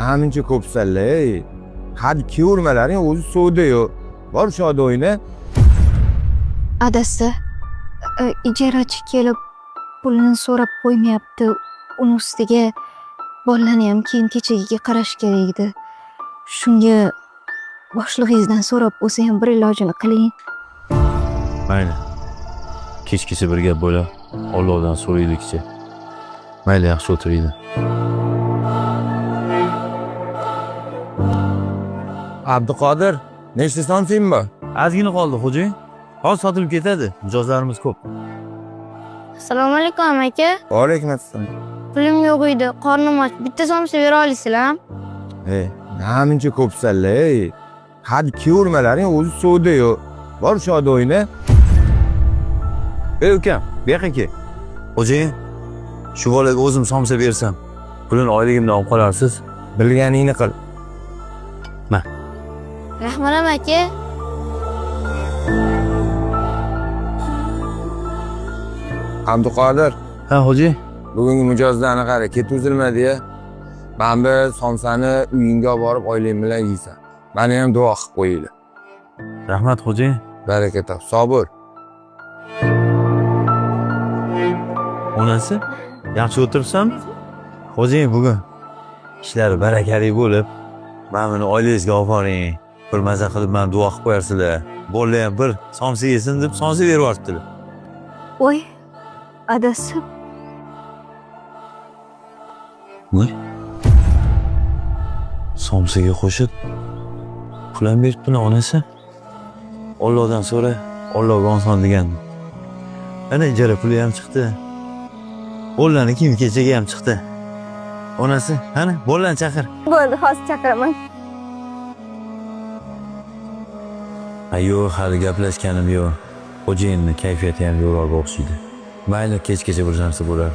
namuncha ko'psanlar ey. Hadi kiyurmalaring o'zi suvda-yu. Bor shoda o'yna. Adasi, ijarachi kelib pulni so'rab qo'ymayapti. Uni ustiga bolani ham keyin kechagiga qarash kerak edi. Shunga boshlig'ingizdan so'rab o'zi ham bir ilojini qiling. Mayli. Kechgacha bir gap bo'la. Allohdan so'raylikchi. Mayli, yaxshi o'tiringlar. Abduqodir, nechta santing bor? Ozgina qoldi, xo'jayin. Hozir sotilib ketadi. Mijozlarimiz ko'p. Assalomu alaykum aka. Va alaykum assalom. Pulim yo'q edi, qornim och. Bitta somsa bera olasizlar? Namuncha ko'psanlar ey. Hadi kiyurmalaring o'zi suvda-yu. Bor shoda o'yna. Ey ukam, bu yoqqa kel. Xo'jayin, shu bolaga o'zim somsa bersam, pulini oyligimdan olib qolarsiz. Bilganingni qil. Rahmat aka. Abduqodir, Ha, xo'jayin. bugungi mijozlarni qara, ketuzilmadi-ya. Men bir somsani uyingga olib borib oilang bilan yeysan. Meni ham duo qilib qo'yinglar. Rahmat, xo'jayin. Baraka top, sabr. Onasi, yaxshi o'tiribsanmi? Xo'jayin, bugun ishlari barakali bo'lib, men buni oilangizga olib boring. Bir maza qilib men duo qilib qo'yarsizlar. Bolalar ham bir somsa yesin deb somsa berib yuboribdilar. Voy, adasi, Voy. Somsaga qo'shib pul ham beribdi onasi. Allohdan so'ra, Allohga oson degan. Ana ijara puli ham chiqdi. Bolalarning kiyim kechaga ham chiqdi. Onasi, qani, bolalarni chaqir. bo'ldi, hozir chaqiraman. Ayyo, hali gaplashganim yo'q. Xo'jayinning kayfiyati ham yo'qroq o'xshaydi. Mayli, kechgacha bir narsa bo'lar.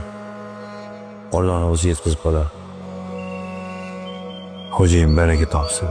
Alloh o'zi yetkazib qolar. Xo'jayin baraka topsin.